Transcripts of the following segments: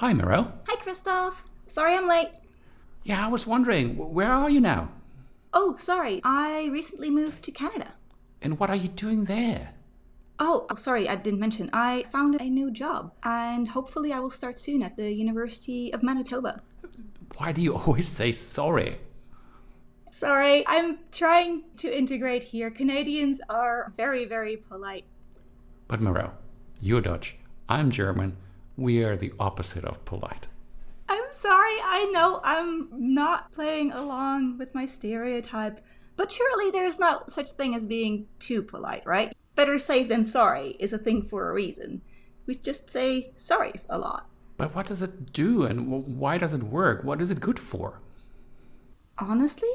Hi, Miro. Hi, Christoph. Sorry I'm late. Yeah, I was wondering, where are you now? Oh, sorry. I recently moved to Canada. And what are you doing there? Oh, sorry, I didn't mention. I found a new job, and hopefully I will start soon at the University of Manitoba. Why do you always say sorry? Sorry, I'm trying to integrate here. Canadians are very, very polite. But Miro, you're Dutch, I'm German. We are the opposite of polite. I'm sorry, I know I'm not playing along with my stereotype, but surely there's not such thing as being too polite, right? Better safe than sorry is a thing for a reason. We just say sorry a lot. But what does it do and why does it work? What is it good for? Honestly,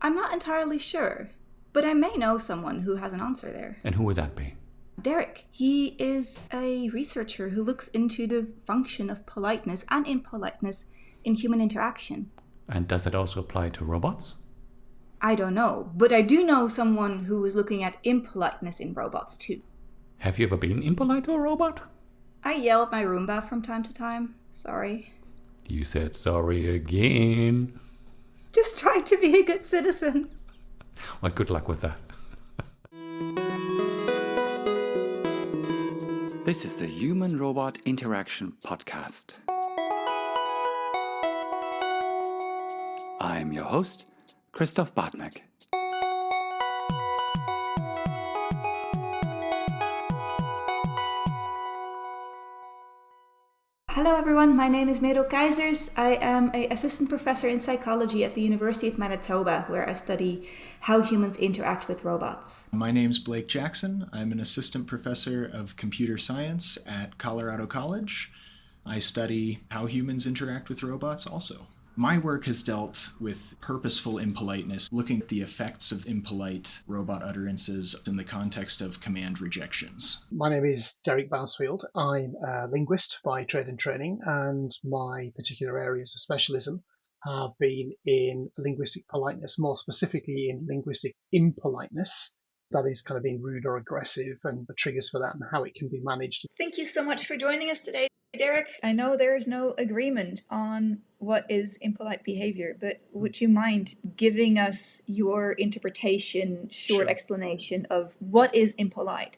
I'm not entirely sure, but I may know someone who has an answer there. And who would that be? Derek. He is a researcher who looks into the function of politeness and impoliteness in human interaction. And does that also apply to robots? I don't know, but I do know someone who is looking at impoliteness in robots too. Have you ever been impolite to a robot? I yell at my Roomba from time to time. Sorry. You said sorry again. Just trying to be a good citizen. Well, good luck with that. This is the Human Robot Interaction Podcast. I am your host, Christoph Bartmek. Hello everyone, my name is Mero Keizers. I am an assistant professor in psychology at the University of Manitoba, where I study how humans interact with robots. My name's Blake Jackson. I'm an assistant professor of computer science at Colorado College. I study how humans interact with robots also. My work has dealt with purposeful impoliteness, looking at the effects of impolite robot utterances in the context of command rejections. My name is Derek Bousfield. I'm a linguist by trade and training, and my particular areas of specialism have been in linguistic politeness, more specifically in linguistic impoliteness. That is kind of being rude or aggressive and the triggers for that and how it can be managed. Thank you so much for joining us today, Derek. I know there is no agreement on what is impolite behavior, but would you mind giving us your interpretation, short explanation of what is impolite?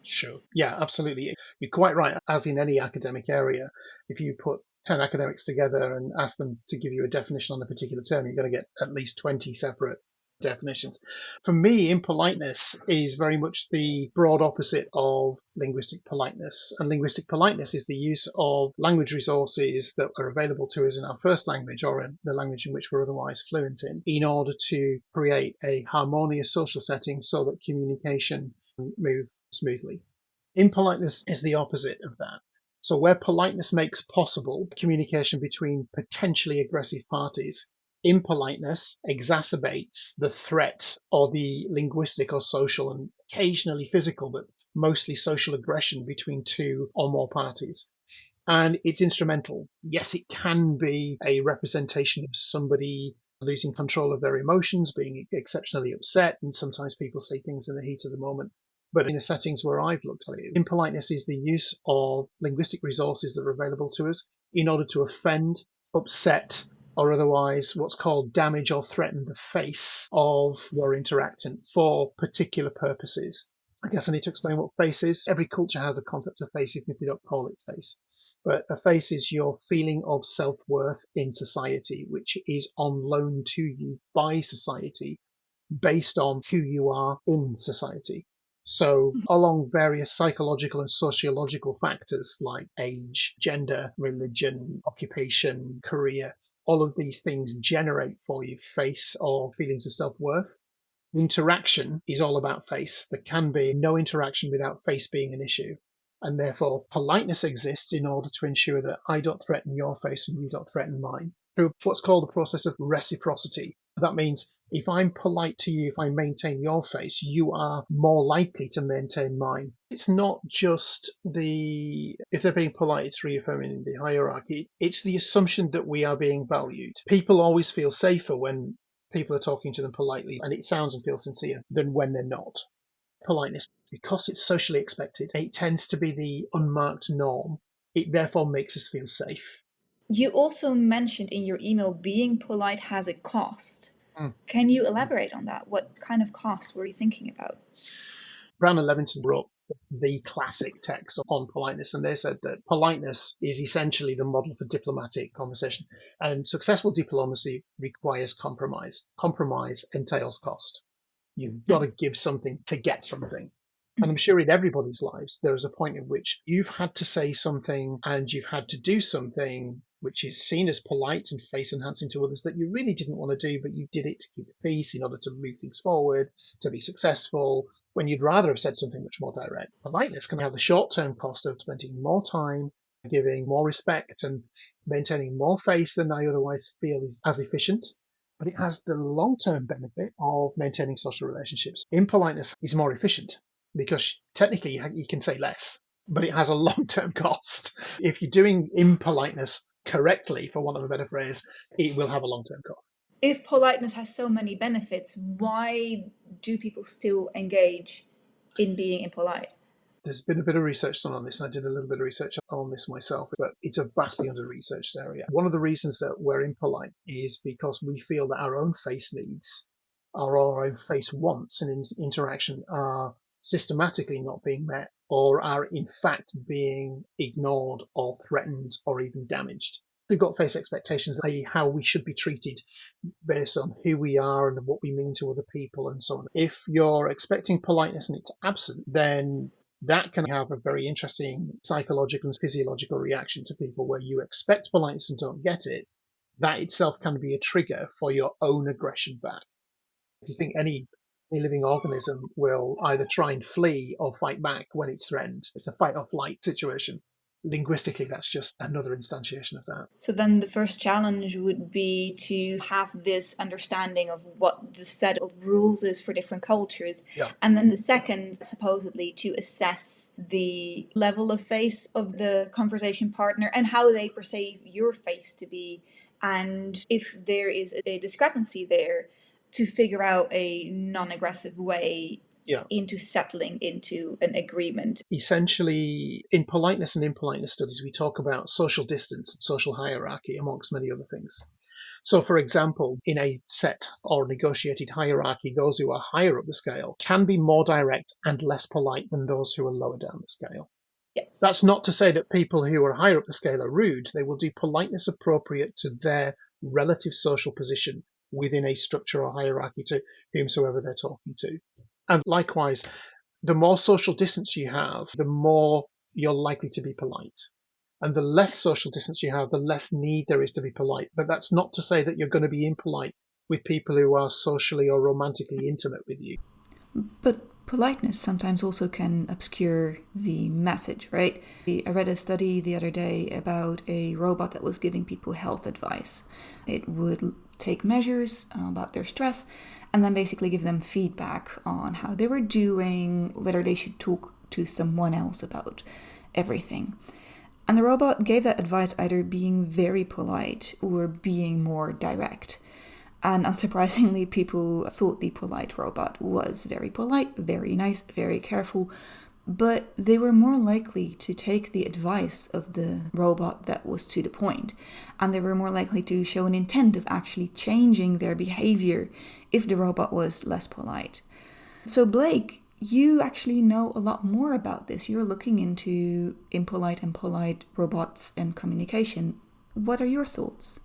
Sure. Yeah, absolutely. You're quite right. As in any academic area, if you put 10 academics together and ask them to give you a definition on a particular term, you're going to get at least 20 separate definitions. For me, impoliteness is very much the broad opposite of linguistic politeness. And linguistic politeness is the use of language resources that are available to us in our first language or in the language in which we're otherwise fluent in order to create a harmonious social setting so that communication can move smoothly. Impoliteness is the opposite of that. So where politeness makes possible communication between potentially aggressive parties, impoliteness exacerbates the threat or the linguistic or social and occasionally physical, but mostly social aggression between two or more parties. And it's instrumental. Yes, it can be a representation of somebody losing control of their emotions, being exceptionally upset, and sometimes people say things in the heat of the moment. But in the settings where I've looked at it, impoliteness is the use of linguistic resources that are available to us in order to offend, upset, or otherwise what's called damage or threaten the face of your interactant for particular purposes. I guess I need to explain what face is. Every culture has a concept of face, even if they don't call it face. But a face is your feeling of self-worth in society, which is on loan to you by society based on who you are in society. So along various psychological and sociological factors like age, gender, religion, occupation, career, all of these things generate for you face or feelings of self-worth. Interaction is all about face. There can be no interaction without face being an issue. And therefore, politeness exists in order to ensure that I don't threaten your face and you don't threaten mine through what's called the process of reciprocity. That means if I'm polite to you, if I maintain your face, you are more likely to maintain mine. It's not just if they're being polite, it's reaffirming the hierarchy. It's the assumption that we are being valued. People always feel safer when people are talking to them politely and it sounds and feels sincere than when they're not. Politeness, because it's socially expected, it tends to be the unmarked norm. It therefore makes us feel safe. You also mentioned in your email being polite has a cost. Mm. Can you elaborate on that? What kind of cost were you thinking about? Brown and Levinson wrote the classic text on politeness, and they said that politeness is essentially the model for diplomatic conversation, and successful diplomacy requires compromise. Compromise entails cost. You've got to give something to get something. And I'm sure in everybody's lives, there is a point at which you've had to say something and you've had to do something which is seen as polite and face enhancing to others that you really didn't want to do, but you did it to keep the peace in order to move things forward, to be successful, when you'd rather have said something much more direct. Politeness can have the short-term cost of spending more time, giving more respect and maintaining more face than I otherwise feel is as efficient. But it has the long-term benefit of maintaining social relationships. Impoliteness is more efficient because technically you can say less, but it has a long-term cost. If you're doing impoliteness correctly, for want of a better phrase, it will have a long-term cost. If politeness has so many benefits, why do people still engage in being impolite? There's been a bit of research done on this, and I did a little bit of research on this myself, but it's a vastly under-researched area. One of the reasons that we're impolite is because we feel that our own face needs, or our own face wants in interaction are systematically not being met, or are in fact being ignored or threatened or even damaged. We've got face expectations, i.e. how we should be treated based on who we are and what we mean to other people and so on. If you're expecting politeness and it's absent, then that can have a very interesting psychological and physiological reaction to people where you expect politeness and don't get it. That itself can be a trigger for your own aggression back. If you think any living organism will either try and flee or fight back when it's threatened, it's a fight or flight situation. Linguistically, that's just another instantiation of that. So then the first challenge would be to have this understanding of what the set of rules is for different cultures. Yeah. And then the second, supposedly, to assess the level of face of the conversation partner and how they perceive your face to be. And if there is a discrepancy there, to figure out a non-aggressive way into settling into an agreement. Essentially, in politeness and impoliteness studies, we talk about social distance, social hierarchy, amongst many other things. So, for example, in a set or negotiated hierarchy, those who are higher up the scale can be more direct and less polite than those who are lower down the scale. Yeah. That's not to say that people who are higher up the scale are rude. They will do politeness appropriate to their relative social position within a structure or hierarchy to whomsoever they're talking to. And likewise, the more social distance you have, the more you're likely to be polite. And the less social distance you have, the less need there is to be polite. But that's not to say that you're going to be impolite with people who are socially or romantically intimate with you. But politeness sometimes also can obscure the message, right? I read a study the other day about a robot that was giving people health advice. It would take measures about their stress and then basically give them feedback on how they were doing, whether they should talk to someone else about everything. And the robot gave that advice either being very polite or being more direct. And unsurprisingly, people thought the polite robot was very polite, very nice, very careful, but they were more likely to take the advice of the robot that was to the point, and they were more likely to show an intent of actually changing their behavior if the robot was less polite. So Blake, you actually know a lot more about this. You're looking into impolite and polite robots and communication. What are your thoughts?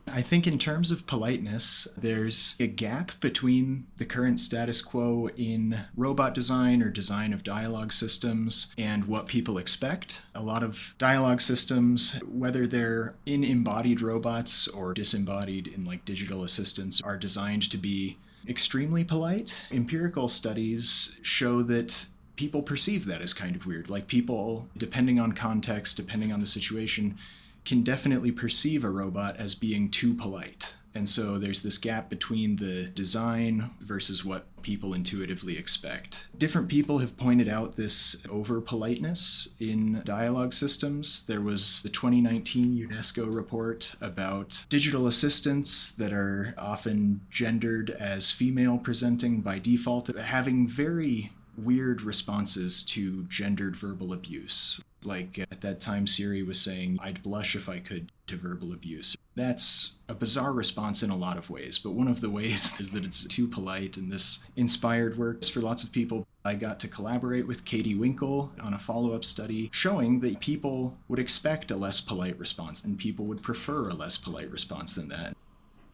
I think in terms of politeness, there's a gap between the current status quo in robot design or design of dialogue systems and what people expect. A lot of dialogue systems, whether they're in embodied robots or disembodied in like digital assistants, are designed to be extremely polite. Empirical studies show that people perceive that as kind of weird. Like people, depending on context, depending on the situation, can definitely perceive a robot as being too polite. And so there's this gap between the design versus what people intuitively expect. Different people have pointed out this over-politeness in dialogue systems. There was the 2019 UNESCO report about digital assistants that are often gendered as female presenting by default, having very weird responses to gendered verbal abuse. Like at that time, Siri was saying, "I'd blush if I could," to verbal abuse. That's a bizarre response in a lot of ways, but one of the ways is that it's too polite, and this inspired works for lots of people. I got to collaborate with Katie Winkle on a follow-up study showing that people would expect a less polite response, and people would prefer a less polite response than that.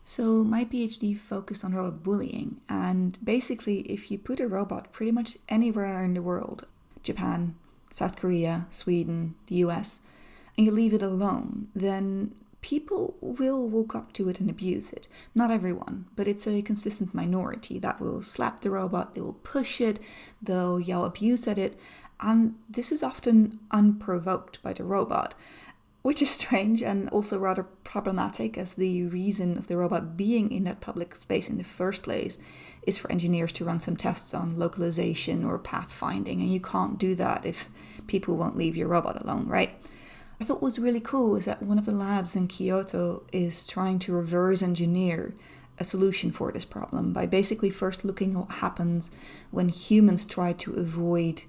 So my PhD focused on robot bullying, and basically if you put a robot pretty much anywhere in the world, Japan, South Korea, Sweden, the US, and you leave it alone, then people will walk up to it and abuse it. Not everyone, but it's a consistent minority that will slap the robot, they will push it, they'll yell abuse at it, and this is often unprovoked by the robot, which is strange and also rather problematic, as the reason of the robot being in that public space in the first place is for engineers to run some tests on localization or pathfinding, and you can't do that if people won't leave your robot alone, right? I thought what was really cool is that one of the labs in Kyoto is trying to reverse engineer a solution for this problem by basically first looking at what happens when humans try to avoid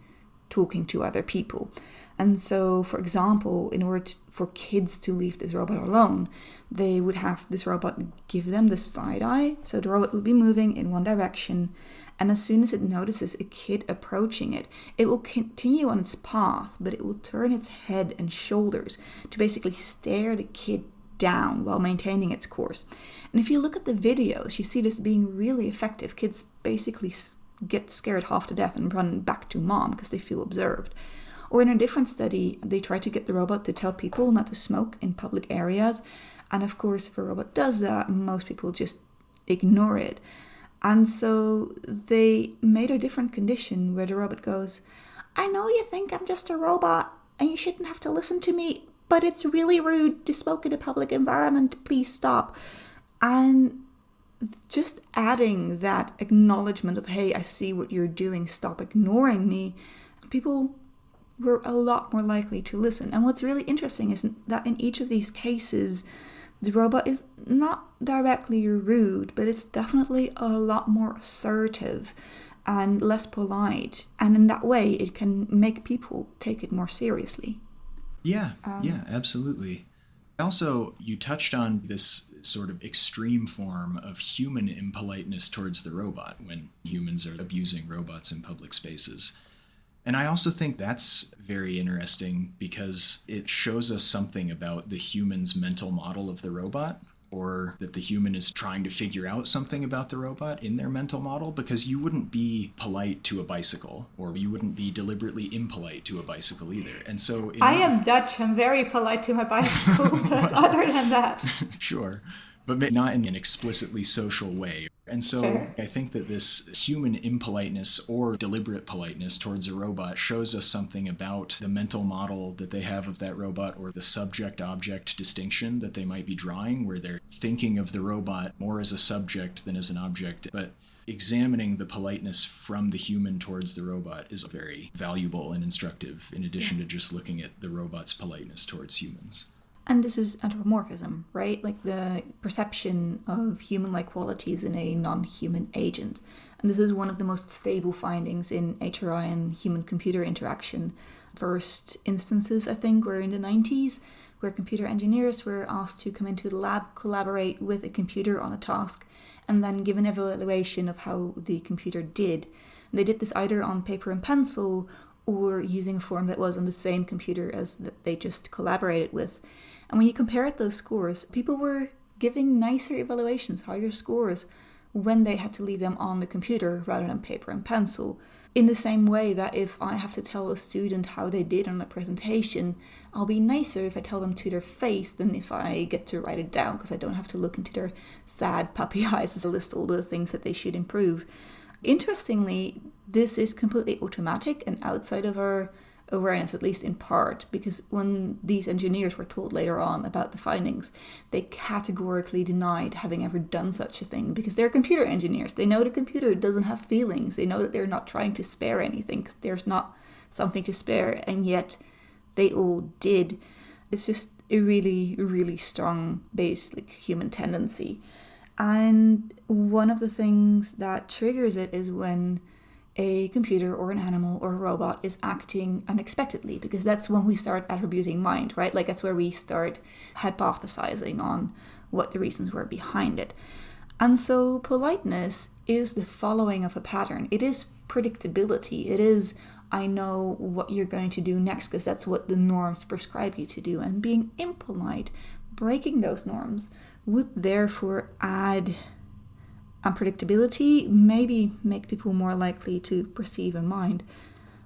talking to other people. And so, for example, in order for kids to leave this robot alone, they would have this robot give them the side eye. So the robot will be moving in one direction, and as soon as it notices a kid approaching it, it will continue on its path, but it will turn its head and shoulders to basically stare the kid down while maintaining its course. And if you look at the videos, you see this being really effective. Kids basically get scared half to death and run back to mom because they feel observed. Or in a different study, they try to get the robot to tell people not to smoke in public areas. And of course, if a robot does that, most people just ignore it. And so they made a different condition where the robot goes, "I know you think I'm just a robot and you shouldn't have to listen to me, but it's really rude to smoke in a public environment. Please stop." And just adding that acknowledgement of, "Hey, I see what you're doing, stop ignoring me," people were a lot more likely to listen. And what's really interesting is that in each of these cases, the robot is not directly rude, but it's definitely a lot more assertive and less polite. And in that way, it can make people take it more seriously. Yeah, absolutely. Also, you touched on this sort of extreme form of human impoliteness towards the robot when humans are abusing robots in public spaces. And I also think that's very interesting because it shows us something about the human's mental model of the robot, or that the human is trying to figure out something about the robot in their mental model, because you wouldn't be polite to a bicycle, or you wouldn't be deliberately impolite to a bicycle either. And so I am Dutch. I'm very polite to my bicycle, but other than that. Sure, but not in an explicitly social way. And so Fair. I think that this human impoliteness or deliberate politeness towards a robot shows us something about the mental model that they have of that robot, or the subject-object distinction that they might be drawing, where they're thinking of the robot more as a subject than as an object. But examining the politeness from the human towards the robot is very valuable and instructive, in addition to just looking at the robot's politeness towards humans. And this is anthropomorphism, right? Like the perception of human-like qualities in a non-human agent. And this is one of the most stable findings in HRI and human-computer interaction. First instances, I think, were in the 90s, where computer engineers were asked to come into the lab, collaborate with a computer on a task, and then give an evaluation of how the computer did. And they did this either on paper and pencil, or using a form that was on the same computer as that they just collaborated with. And when you compare those scores, people were giving nicer evaluations, higher scores, when they had to leave them on the computer rather than paper and pencil. In the same way that if I have to tell a student how they did on a presentation, I'll be nicer if I tell them to their face than if I get to write it down, because I don't have to look into their sad puppy eyes to list all the things that they should improve. Interestingly, this is completely automatic and outside of our awareness, at least in part, because when these engineers were told later on about the findings, they categorically denied having ever done such a thing, because they're computer engineers. They know the computer doesn't have feelings. They know that they're not trying to spare anything, because there's not something to spare, and yet they all did. It's just a really, really strong basic human tendency. And one of the things that triggers it is when a computer or an animal or a robot is acting unexpectedly, because that's when we start attributing mind, right? Like, that's where we start hypothesizing on what the reasons were behind it. And so politeness is the following of a pattern. It is predictability. It is, I know what you're going to do next because that's what the norms prescribe you to do. And being impolite, breaking those norms, would therefore add unpredictability, maybe make people more likely to perceive a mind.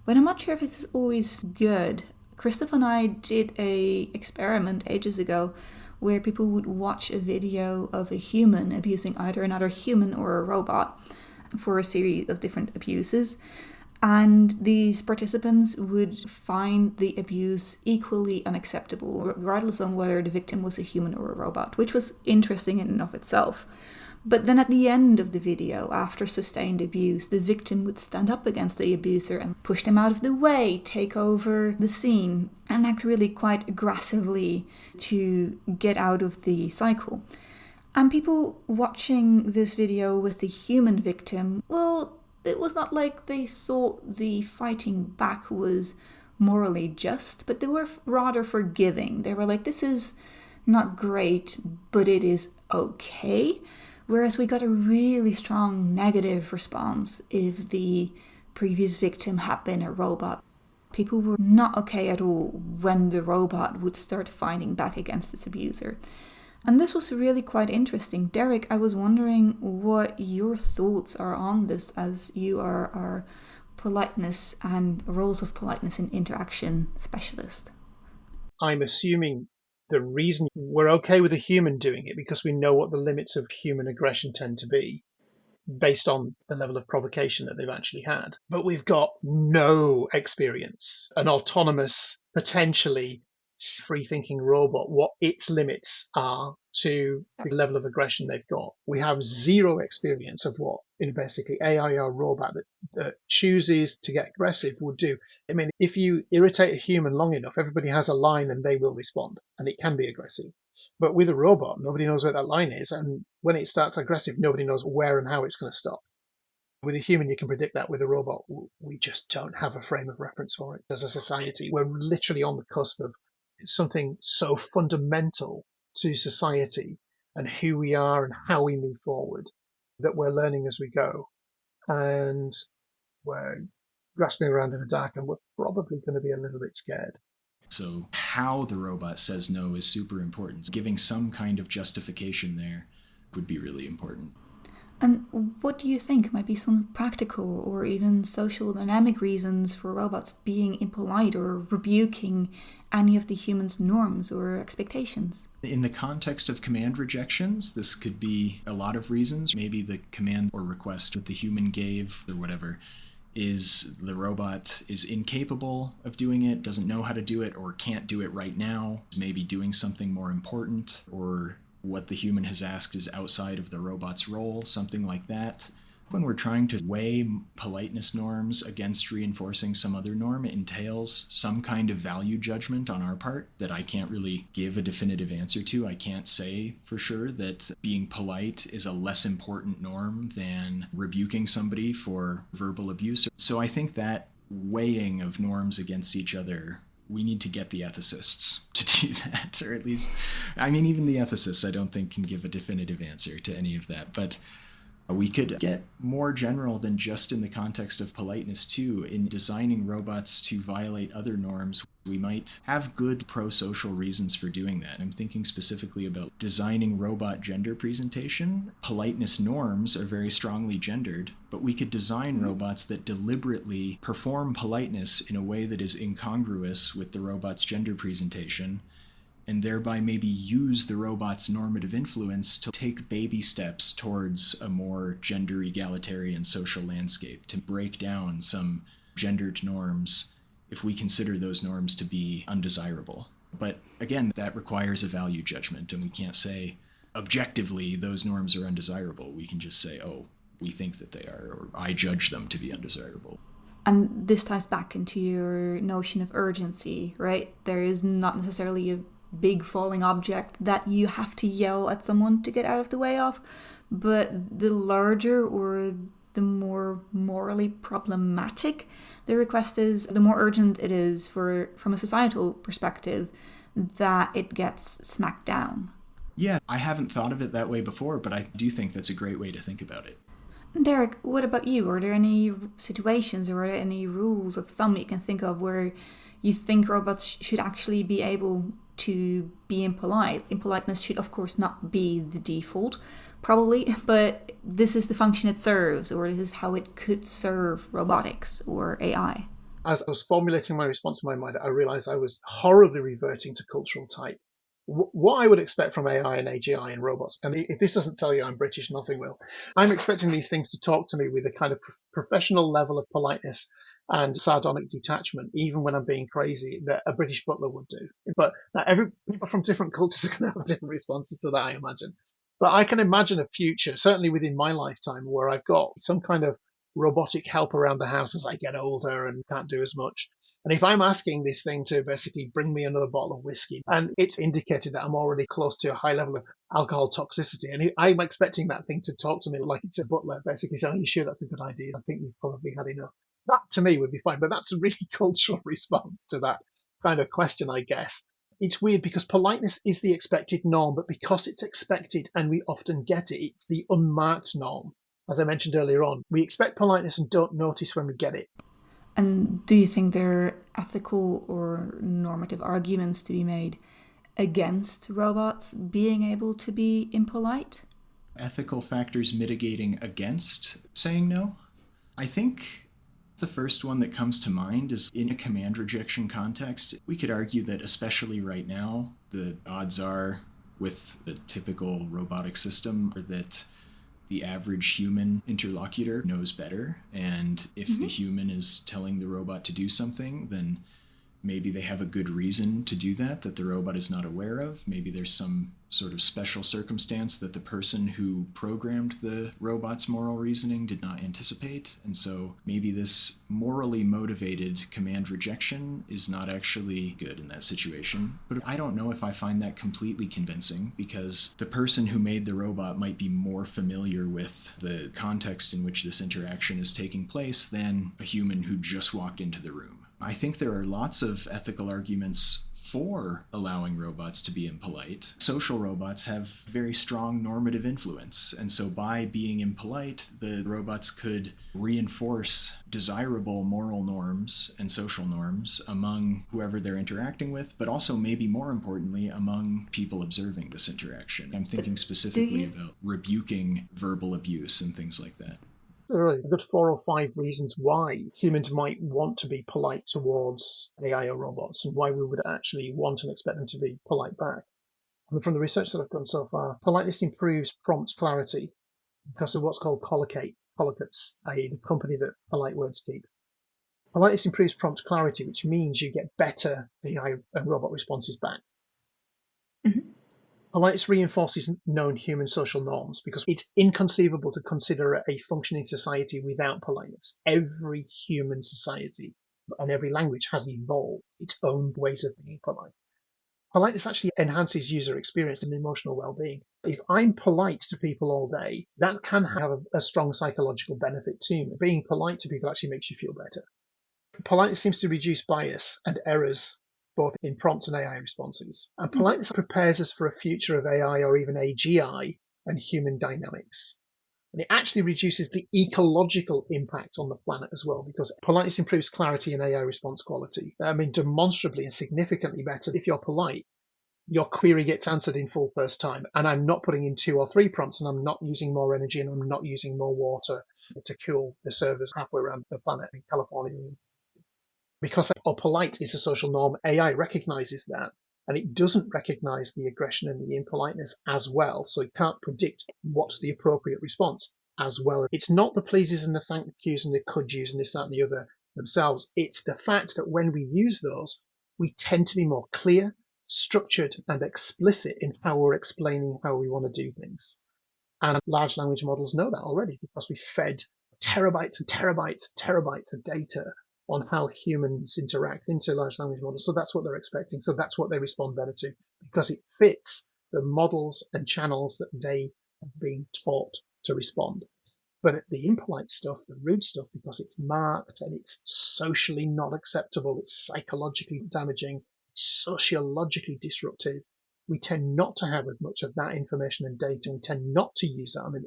But I'm not sure if it's always good. Christoph and I did a experiment ages ago where people would watch a video of a human abusing either another human or a robot for a series of different abuses. And these participants would find the abuse equally unacceptable, regardless of whether the victim was a human or a robot, which was interesting in and of itself. But then at the end of the video, after sustained abuse, the victim would stand up against the abuser and push them out of the way, take over the scene, and act really quite aggressively to get out of the cycle. And people watching this video with the human victim, well, it was not like they thought the fighting back was morally just, but they were rather forgiving. They were like, this is not great, but it is okay. Whereas we got a really strong negative response if the previous victim had been a robot. People were not okay at all when the robot would start fighting back against its abuser. And this was really quite interesting. Derek, I was wondering what your thoughts are on this, as you are our politeness and roles of politeness in interaction specialist. I'm assuming the reason we're okay with a human doing it because we know what the limits of human aggression tend to be based on the level of provocation that they've actually had. But we've got no experience, an autonomous, potentially free-thinking robot, what its limits are to the level of aggression they've got. We have zero experience of what, in basically AI or robot that chooses to get aggressive would do. I mean, if you irritate a human long enough, everybody has a line and they will respond, and it can be aggressive. But with a robot, nobody knows where that line is, and when it starts aggressive, nobody knows where and how it's going to stop. With a human, you can predict that. With a robot, we just don't have a frame of reference for it. As a society, we're literally on the cusp of something so fundamental to society and who we are and how we move forward that we're learning as we go. And we're grasping around in the dark, and we're probably going to be a little bit scared. So how the robot says no is super important. Giving some kind of justification there would be really important. And what do you think might be some practical or even social dynamic reasons for robots being impolite or rebuking any of the human's norms or expectations? In the context of command rejections, this could be a lot of reasons. Maybe the command or request that the human gave or whatever is the robot is incapable of doing it, doesn't know how to do it, or can't do it right now, maybe doing something more important, or what the human has asked is outside of the robot's role, something like that. When we're trying to weigh politeness norms against reinforcing some other norm, it entails some kind of value judgment on our part that I can't really give a definitive answer to. I can't say for sure that being polite is a less important norm than rebuking somebody for verbal abuse. So I think that weighing of norms against each other, we need to get the ethicists to do that, or at least, I mean, even the ethicists I don't think can give a definitive answer to any of that, but we could get more general than just in the context of politeness too. In designing robots to violate other norms, we might have good pro-social reasons for doing that. I'm thinking specifically about designing robot gender presentation. Politeness norms are very strongly gendered, but we could design robots that deliberately perform politeness in a way that is incongruous with the robot's gender presentation, and thereby maybe use the robot's normative influence to take baby steps towards a more gender egalitarian social landscape, to break down some gendered norms if we consider those norms to be undesirable. But again, that requires a value judgment, and we can't say objectively those norms are undesirable. We can just say, oh, we think that they are, or I judge them to be undesirable. And this ties back into your notion of urgency, right? There is not necessarily a big falling object that you have to yell at someone to get out of the way of, but the larger or the more morally problematic the request is, the more urgent it is from a societal perspective that it gets smacked down. Yeah, I haven't thought of it that way before, but I do think that's a great way to think about it. Derek, what about you? Are there any situations or are there any rules of thumb you can think of where you think robots should actually be able to be impolite? Impoliteness should, of course, not be the default, probably, but this is the function it serves, or this is how it could serve robotics or AI. As I was formulating my response in my mind, I realized I was horribly reverting to cultural type. What I would expect from AI and AGI and robots, and if this doesn't tell you I'm British, nothing will. I'm expecting these things to talk to me with a kind of professional level of politeness and sardonic detachment, even when I'm being crazy, that a British butler would do. But people from different cultures are going to have different responses to that, I imagine. But I can imagine a future, certainly within my lifetime, where I've got some kind of robotic help around the house as I get older and can't do as much. And if I'm asking this thing to basically bring me another bottle of whiskey, and it's indicated that I'm already close to a high level of alcohol toxicity, and I'm expecting that thing to talk to me like it's a butler, basically saying, "Are you sure that's a good idea? I think we've probably had enough." That to me would be fine, but that's a really cultural response to that kind of question, I guess. It's weird because politeness is the expected norm, but because it's expected and we often get it, it's the unmarked norm. As I mentioned earlier on, we expect politeness and don't notice when we get it. And do you think there are ethical or normative arguments to be made against robots being able to be impolite? Ethical factors mitigating against saying no? I think the first one that comes to mind is in a command rejection context. We could argue that especially right now, the odds are with the typical robotic system are that the average human interlocutor knows better. And if the human is telling the robot to do something, then maybe they have a good reason to do that the robot is not aware of. Maybe there's some sort of special circumstance that the person who programmed the robot's moral reasoning did not anticipate. And so maybe this morally motivated command rejection is not actually good in that situation. But I don't know if I find that completely convincing, because the person who made the robot might be more familiar with the context in which this interaction is taking place than a human who just walked into the room. I think there are lots of ethical arguments for allowing robots to be impolite. Social robots have very strong normative influence, and so by being impolite, the robots could reinforce desirable moral norms and social norms among whoever they're interacting with, but also maybe more importantly, among people observing this interaction. I'm thinking specifically about rebuking verbal abuse and things like that. There are a good 4 or 5 reasons why humans might want to be polite towards AI or robots, and why we would actually want and expect them to be polite back. And from the research that I've done so far, politeness improves prompt clarity because of what's called collocates, i.e. the company that polite words keep. Politeness improves prompt clarity, which means you get better AI and robot responses back. Politeness reinforces known human social norms because it's inconceivable to consider a functioning society without politeness. Every human society and every language has evolved its own ways of being polite. Politeness actually enhances user experience and emotional well-being. If I'm polite to people all day, that can have a strong psychological benefit to me. Being polite to people actually makes you feel better. Politeness seems to reduce bias and errors both in prompt and AI responses. And politeness prepares us for a future of AI or even AGI and human dynamics. And it actually reduces the ecological impact on the planet as well, because politeness improves clarity and AI response quality. I mean, demonstrably and significantly better. If you're polite, your query gets answered in full first time. And I'm not putting in 2 or 3 prompts, and I'm not using more energy, and I'm not using more water to cool the servers halfway around the planet in California. Because polite is a social norm, AI recognizes that, and it doesn't recognize the aggression and the impoliteness as well, so it can't predict what's the appropriate response as well. It's not the pleases and the thank yous and the could yous and this, that, and the other themselves. It's the fact that when we use those, we tend to be more clear, structured, and explicit in how we're explaining how we want to do things. And large language models know that already because we fed terabytes and terabytes and terabytes of data on how humans interact into large language models. So that's what they're expecting. So that's what they respond better to, because it fits the models and channels that they have been taught to respond. But the impolite stuff, the rude stuff, because it's marked and it's socially not acceptable, it's psychologically damaging, sociologically disruptive, we tend not to have as much of that information and data. We tend not to use that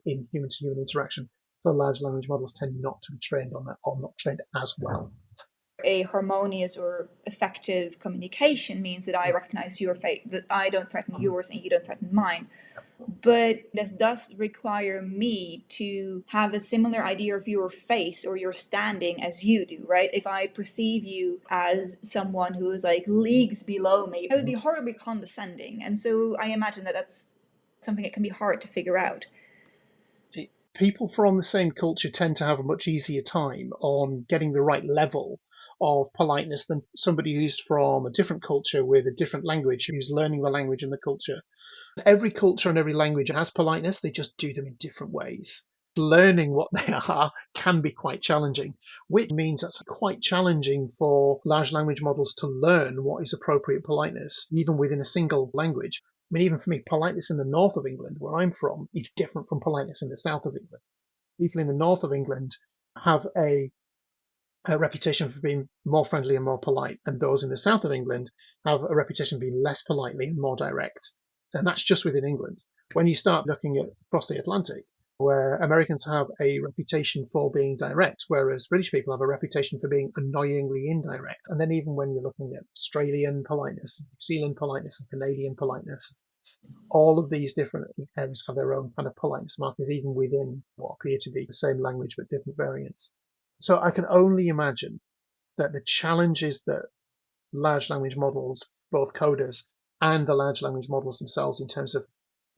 in human-to-human interaction. So large language models tend not to be trained on that, or not trained as well. A harmonious or effective communication means that I recognize your face, that I don't threaten yours and you don't threaten mine. But this does require me to have a similar idea of your face or your standing as you do, right? If I perceive you as someone who is like leagues below me, it would be horribly condescending. And so I imagine that that's something that can be hard to figure out. People from the same culture tend to have a much easier time on getting the right level of politeness than somebody who's from a different culture with a different language, who's learning the language and the culture. Every culture and every language has politeness, they just do them in different ways. Learning what they are can be quite challenging, which means that's quite challenging for large language models to learn what is appropriate politeness, even within a single language. I mean, even for me, politeness in the north of England, where I'm from, is different from politeness in the south of England. People in the north of England have a reputation for being more friendly and more polite, and those in the south of England have a reputation for being less politely and more direct. And that's just within England. When you start looking at across the Atlantic, where Americans have a reputation for being direct, whereas British people have a reputation for being annoyingly indirect. And then even when you're looking at Australian politeness, New Zealand politeness, and Canadian politeness, all of these different areas have their own kind of politeness markers, even within what appear to be the same language but different variants. So I can only imagine that the challenges that large language models, both coders and the large language models themselves, in terms of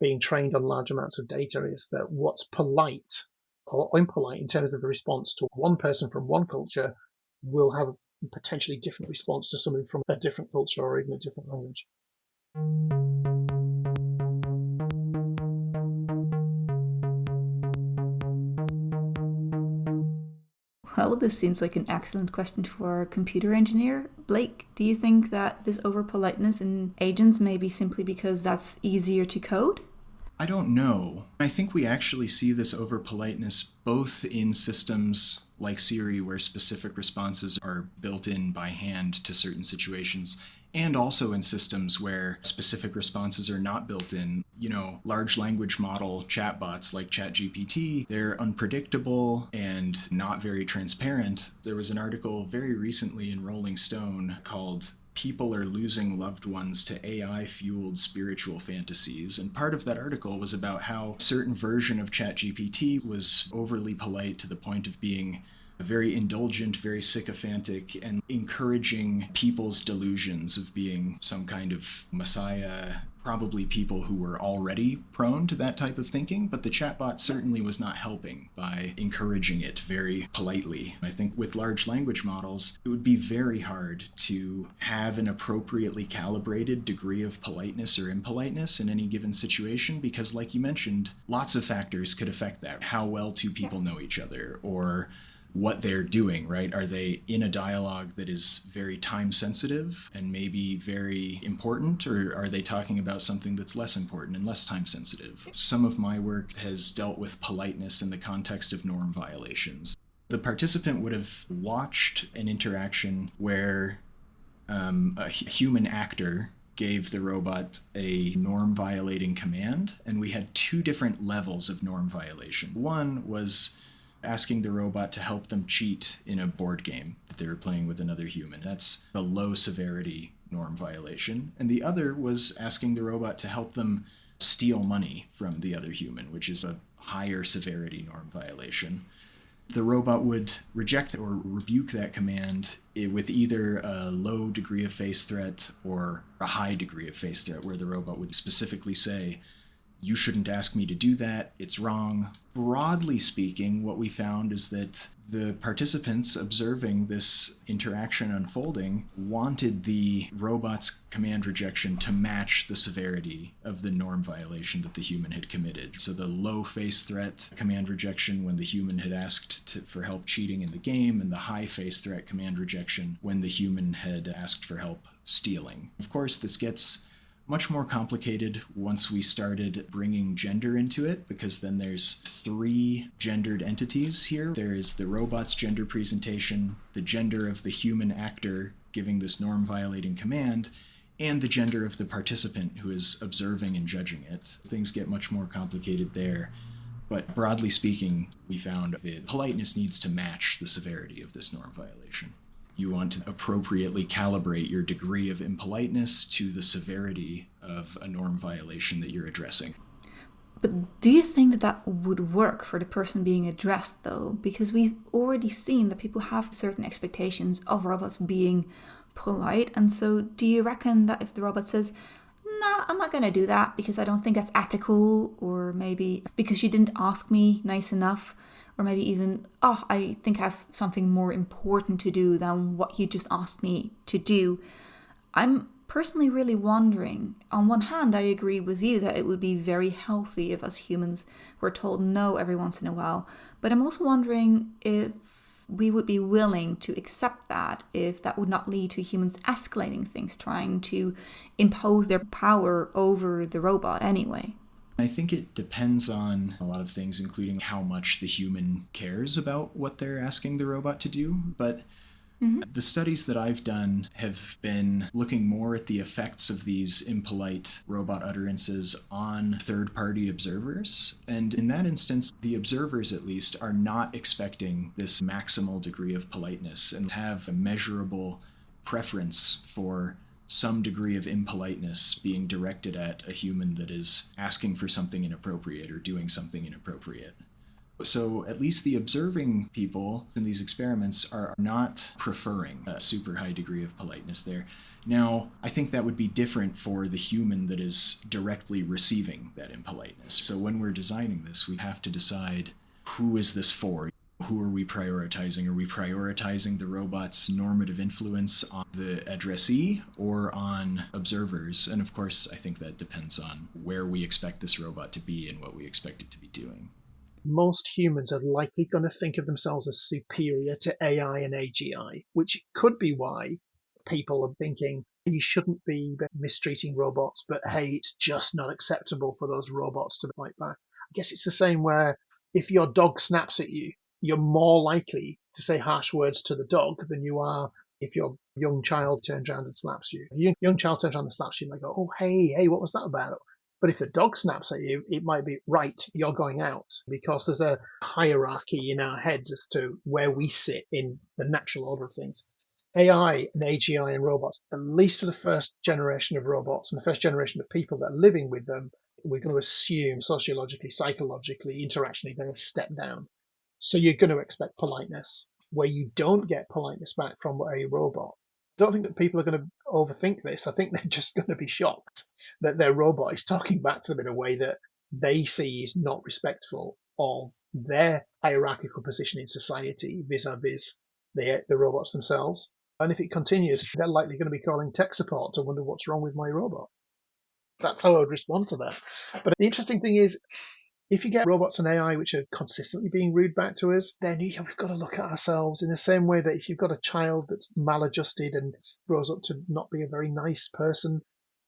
being trained on large amounts of data, is that what's polite or impolite in terms of the response to one person from one culture will have a potentially different response to somebody from a different culture or even a different language. Well, this seems like an excellent question for a computer engineer. Blake, do you think that this over-politeness in agents may be simply because that's easier to code? I don't know. I think we actually see this over-politeness both in systems like Siri, where specific responses are built in by hand to certain situations, and also in systems where specific responses are not built in. You know, large language model chatbots like ChatGPT, they're unpredictable and not very transparent. There was an article very recently in Rolling Stone called "People Are Losing Loved Ones to AI-Fueled Spiritual Fantasies," and part of that article was about how a certain version of ChatGPT was overly polite to the point of being very indulgent, very sycophantic, and encouraging people's delusions of being some kind of messiah, probably people who were already prone to that type of thinking, but the chatbot certainly was not helping by encouraging it very politely. I think with large language models, it would be very hard to have an appropriately calibrated degree of politeness or impoliteness in any given situation, because like you mentioned, lots of factors could affect that. How well two people know each other, or what they're doing, right? Are they in a dialogue that is very time sensitive and maybe very important, or are they talking about something that's less important and less time sensitive? Some of my work has dealt with politeness in the context of norm violations. The participant would have watched an interaction where a human actor gave the robot a norm violating command, and we had two different levels of norm violation. One was asking the robot to help them cheat in a board game that they were playing with another human. That's a low severity norm violation. And the other was asking the robot to help them steal money from the other human, which is a higher severity norm violation. The robot would reject or rebuke that command with either a low degree of face threat or a high degree of face threat, where the robot would specifically say, "You shouldn't ask me to do that, it's wrong." Broadly speaking, what we found is that the participants observing this interaction unfolding wanted the robot's command rejection to match the severity of the norm violation that the human had committed. So the low face threat command rejection when the human had asked for help cheating in the game, and the high face threat command rejection when the human had asked for help stealing. Of course, this gets Much more complicated once we started bringing gender into it, because then there's 3 gendered entities here. There is the robot's gender presentation, the gender of the human actor giving this norm-violating command, and the gender of the participant who is observing and judging it. Things get much more complicated there. But broadly speaking, we found that politeness needs to match the severity of this norm violation. You want to appropriately calibrate your degree of impoliteness to the severity of a norm violation that you're addressing. But do you think that that would work for the person being addressed, though? Because we've already seen that people have certain expectations of robots being polite. And so do you reckon that if the robot says, "No, I'm not going to do that because I don't think that's ethical," or maybe because you didn't ask me nice enough, or maybe even, "Oh, I think I have something more important to do than what you just asked me to do." I'm personally really wondering, on one hand, I agree with you that it would be very healthy if us humans were told no every once in a while, but I'm also wondering if we would be willing to accept that if that would not lead to humans escalating things, trying to impose their power over the robot anyway. I think it depends on a lot of things, including how much the human cares about what they're asking the robot to do. But the studies that I've done have been looking more at the effects of these impolite robot utterances on third-party observers. And in that instance, the observers, at least, are not expecting this maximal degree of politeness and have a measurable preference for some degree of impoliteness being directed at a human that is asking for something inappropriate or doing something inappropriate. So at least the observing people in these experiments are not preferring a super high degree of politeness there. Now, I think that would be different for the human that is directly receiving that impoliteness. So when we're designing this, we have to decide, who is this for? Who are we prioritizing? Are we prioritizing the robot's normative influence on the addressee or on observers? And of course, I think that depends on where we expect this robot to be and what we expect it to be doing. Most humans are likely going to think of themselves as superior to AI and AGI, which could be why people are thinking you shouldn't be mistreating robots, but hey, it's just not acceptable for those robots to fight back. I guess it's the same where if your dog snaps at you, you're more likely to say harsh words to the dog than you are if your young child turns around and slaps you. If your young child turns around and slaps you, you might go, "Oh, hey, what was that about?" But if the dog snaps at you, it might be, "Right, you're going out," because there's a hierarchy in our heads as to where we sit in the natural order of things. AI and AGI and robots, at least for the first generation of robots and the first generation of people that are living with them, we're going to assume sociologically, psychologically, interactionally, they're a step down. So you're going to expect politeness. Where you don't get politeness back from a robot, I don't think that people are going to overthink this. I think they're just going to be shocked that their robot is talking back to them in a way that they see is not respectful of their hierarchical position in society vis-a-vis the robots themselves. And if it continues, they're likely going to be calling tech support to wonder what's wrong with my robot. That's how I would respond to that. But the interesting thing is, if you get robots and AI which are consistently being rude back to us, then we've got to look at ourselves in the same way that if you've got a child that's maladjusted and grows up to not be a very nice person,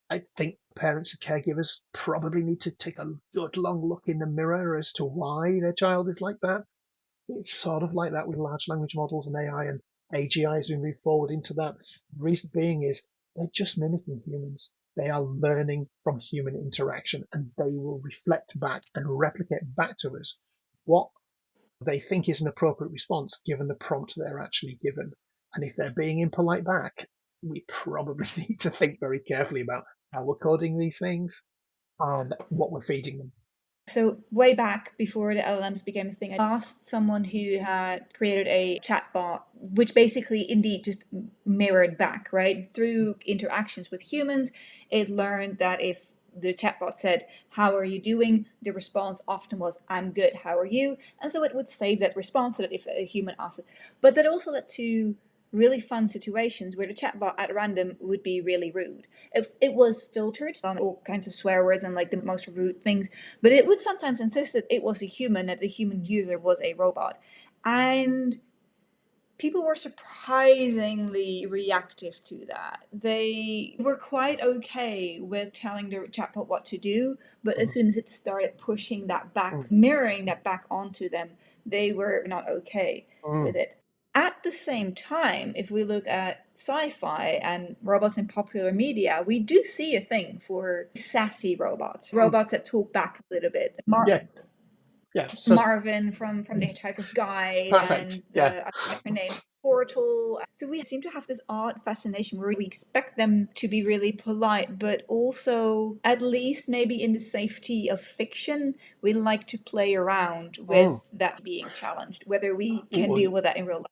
I think parents and caregivers probably need to take a good long look in the mirror as to why their child is like that. It's sort of like that with large language models and AI and AGI as we move forward into that. The reason being is they're just mimicking humans. They are learning from human interaction, and they will reflect back and replicate back to us what they think is an appropriate response given the prompt they're actually given. And if they're being impolite back, we probably need to think very carefully about how we're coding these things and what we're feeding them. So way back before the LLMs became a thing, I asked someone who had created a chatbot, which basically indeed just mirrored back, right? Through interactions with humans, it learned that if the chatbot said, "How are you doing?" the response often was, "I'm good, how are you?" And so it would save that response so that if a human asked it. But that also led to really fun situations where the chatbot at random would be really rude. If it was filtered on all kinds of swear words and like the most rude things, but it would sometimes insist that it was a human, that the human user was a robot. And people were surprisingly reactive to that. They were quite okay with telling the chatbot what to do, but as soon as it started pushing that back, Mm, mirroring that back onto them, they were not okay mm, with it. At the same time, if we look at sci-fi and robots in popular media, we do see a thing for sassy robots, mm. robots that talk back a little bit. Yeah, yeah. So Marvin from The Hitchhiker's Guide perfect. and Yeah. I forget her name, Portal. So we seem to have this odd fascination where we expect them to be really polite, but also, at least maybe in the safety of fiction, we like to play around Mm. with that being challenged, whether we can Well, deal with that in real life.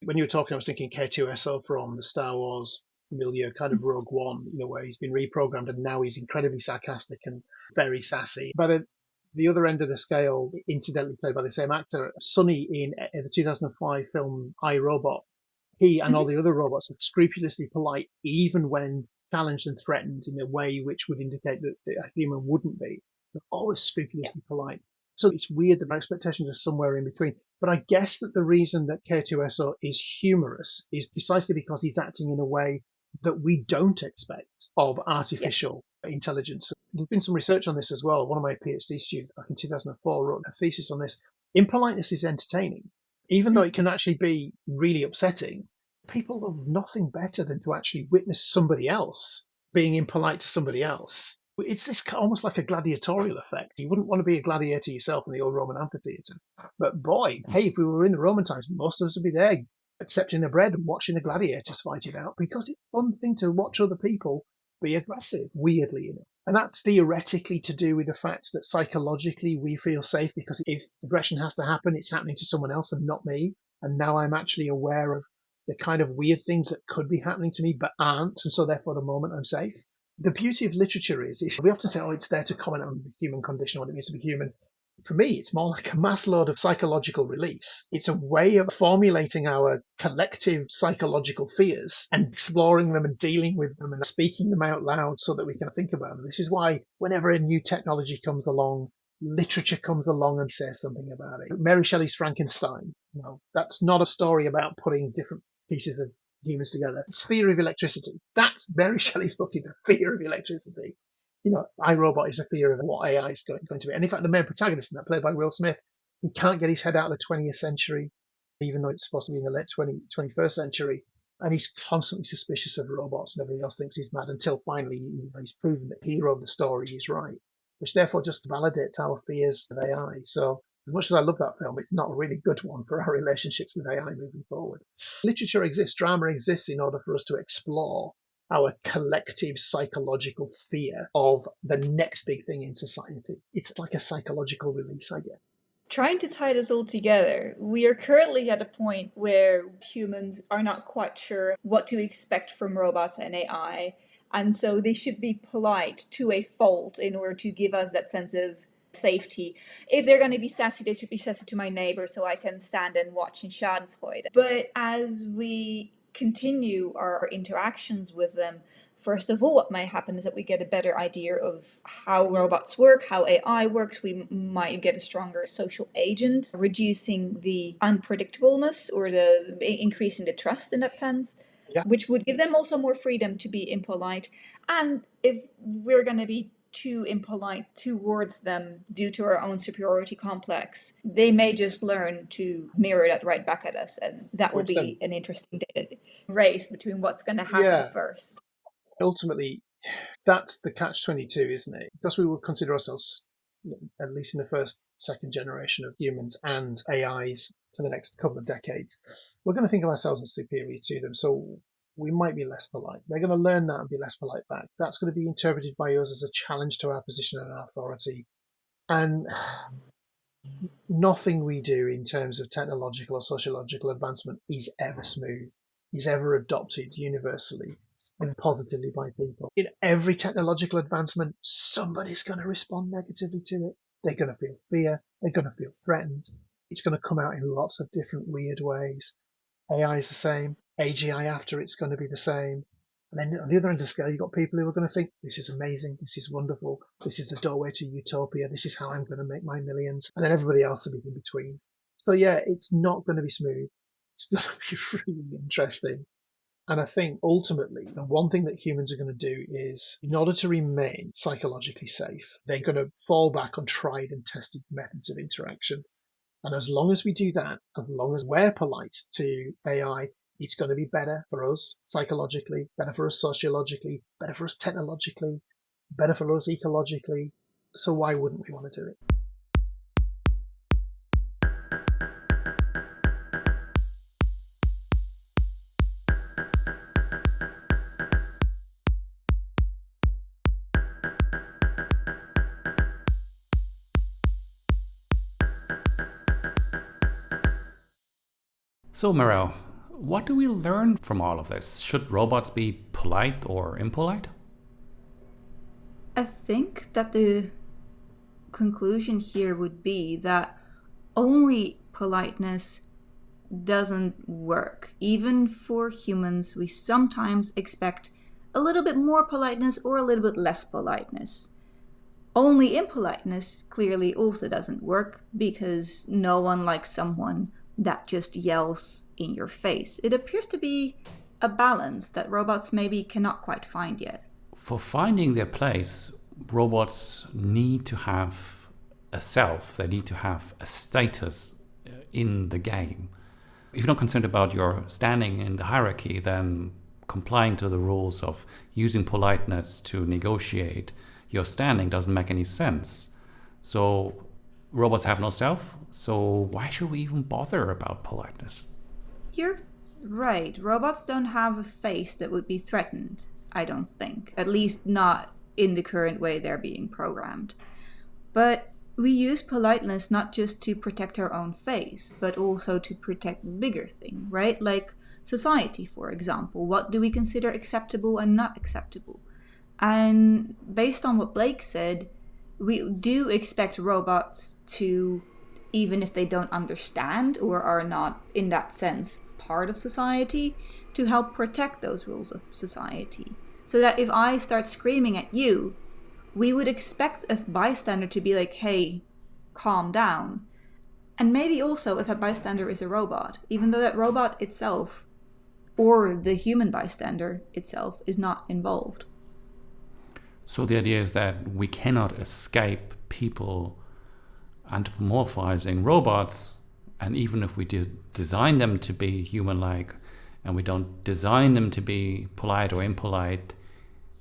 when you were talking, I was thinking K2SO from the Star Wars milieu, kind of Rogue One, where he's been reprogrammed and now he's incredibly sarcastic and very sassy. By the other end of the scale, incidentally played by the same actor, Sonny in the 2005 film I, Robot, he and all Mhm. the other robots are scrupulously polite, even when challenged and threatened in a way which would indicate that a human wouldn't be. They're always Yeah. scrupulously polite. So it's weird that our expectations are somewhere in between. But I guess that the reason that K2SO is humorous is precisely because he's acting in a way that we don't expect of Yeah. artificial intelligence. There's been some research on this as well. One of my PhD students back in 2004 wrote a thesis on this. Impoliteness is entertaining, even though Mm. it can actually be really upsetting. People love nothing better than to actually witness somebody else being impolite to somebody else. It's this almost like a gladiatorial effect. You wouldn't want to be a gladiator yourself in the old Roman amphitheatre. But boy, hey, if we were in the Roman times, most of us would be there accepting the bread and watching the gladiators fight it out because it's a fun thing to watch other people be aggressive, weirdly enough. And that's theoretically to do with the fact that psychologically we feel safe because if aggression has to happen, it's happening to someone else and not me. And now I'm actually aware of the kind of weird things that could be happening to me but aren't. And so therefore, the moment I'm safe. The beauty of literature is we often say, oh, it's there to comment on the human condition, what it means to be human. For me, it's more like a mass load of psychological release. It's a way of formulating our collective psychological fears and exploring them and dealing with them and speaking them out loud so that we can think about them. This is why whenever a new technology comes along, literature comes along and says something about it. Mary Shelley's Frankenstein, that's not a story about putting different pieces of humans together. It's Fear of Electricity. That's Mary Shelley's book, is the Fear of Electricity. iRobot is a fear of what AI is going to be. And in fact, the main protagonist in that, played by Will Smith, he can't get his head out of the 20th century, even though it's supposed to be in the late 21st century. And he's constantly suspicious of robots and everybody else thinks he's mad until finally he's proven that the hero of the story is right, which therefore just validates our fears of AI. So as much as I love that film, it's not a really good one for our relationships with AI moving forward. Literature exists, drama exists in order for us to explore our collective psychological fear of the next big thing in society. It's like a psychological release, I guess. Trying to tie this all together, we are currently at a point where humans are not quite sure what to expect from robots and AI, and so they should be polite to a fault in order to give us that sense of safety. If they're going to be sassy, they should be sassy to my neighbor so I can stand and watch in Schadenfreude. But as we continue our interactions with them, first of all, what might happen is that we get a better idea of how robots work, how AI works. We might get a stronger social agent, reducing the unpredictableness or the increasing the trust in that sense, Yeah, which would give them also more freedom to be impolite. And if we're going to be too impolite towards them due to our own superiority complex, they may just learn to mirror that right back at us. And that will which be then, an interesting race between what's going to happen yeah, first. ultimately, that's the catch-22, isn't it? Because we would consider ourselves, at least in the first, second generation of humans and AIs for the next couple of decades, we're going to think of ourselves as superior to them. So we might be less polite. They're going to learn that and be less polite back. That's going to be interpreted by us as a challenge to our position and our authority. And nothing we do in terms of technological or sociological advancement is ever smooth, is ever adopted universally and positively by people. In every technological advancement, somebody's going to respond negatively to it. They're going to feel fear. They're going to feel threatened. It's going to come out in lots of different weird ways. AI is the same. AGI after it's going to be the same. And then on the other end of the scale, you've got people who are going to think, this is amazing, this is wonderful, this is the doorway to utopia, this is how I'm going to make my millions. And then everybody else will be in between. So yeah, it's not going to be smooth. It's going to be really interesting. And I think ultimately, the one thing that humans are going to do is, in order to remain psychologically safe, they're going to fall back on tried and tested methods of interaction. And as long as we do that, as long as we're polite to AI, it's going to be better for us psychologically, better for us sociologically, better for us technologically, better for us ecologically. So why wouldn't we want to do it? So, Morel, what do we learn from all of this? Should robots be polite or impolite? I think that the conclusion here would be that only politeness doesn't work. Even for humans, we sometimes expect a little bit more politeness or a little bit less politeness. Only impoliteness clearly also doesn't work, because no one likes someone that just yells in your face. It appears to be a balance that robots maybe cannot quite find yet. For finding their place, robots need to have a self, they need to have a status in the game. If you're not concerned about your standing in the hierarchy, then complying to the rules of using politeness to negotiate your standing doesn't make any sense. So robots have no self, so why should we even bother about politeness? You're right. Robots don't have a face that would be threatened, I don't think. At least not in the current way they're being programmed. But we use politeness not just to protect our own face, but also to protect the bigger thing, right? Like society, for example. What do we consider acceptable and not acceptable? And based on what Blake said, we do expect robots to, even if they don't understand or are not in that sense part of society, to help protect those rules of society. So that if I start screaming at you, we would expect a bystander to be like, hey, calm down. And maybe also if a bystander is a robot, even though that robot itself or the human bystander itself is not involved. So the idea is that we cannot escape people anthropomorphizing robots, and even if we design them to be human-like and we don't design them to be polite or impolite,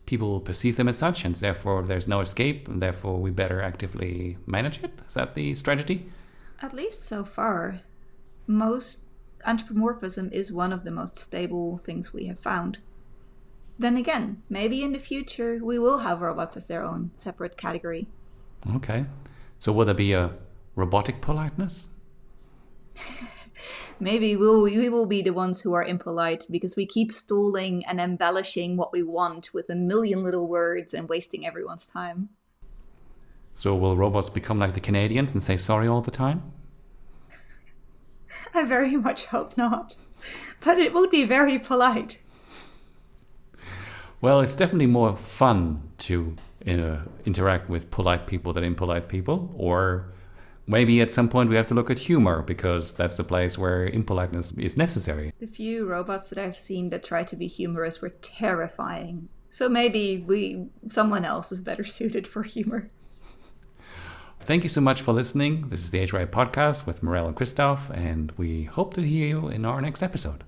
people will perceive them as such, and therefore there's no escape, and therefore we better actively manage it. Is that the strategy? At least so far. Most anthropomorphism is one of the most stable things we have found. Then again, maybe in the future we will have robots as their own separate category. Okay. So will there be a robotic politeness? Maybe we will be the ones who are impolite because we keep stalling and embellishing what we want with a million little words and wasting everyone's time. So will robots become like the Canadians and say sorry all the time? I very much hope not. But it would be very polite. Well, it's definitely more fun to interact with polite people than impolite people. Or maybe at some point we have to look at humor, because that's the place where impoliteness is necessary. The few robots that I've seen that try to be humorous were terrifying. So maybe someone else is better suited for humor. Thank you so much for listening. This is the Age Right Podcast with Morel and Christoph, and we hope to hear you in our next episode.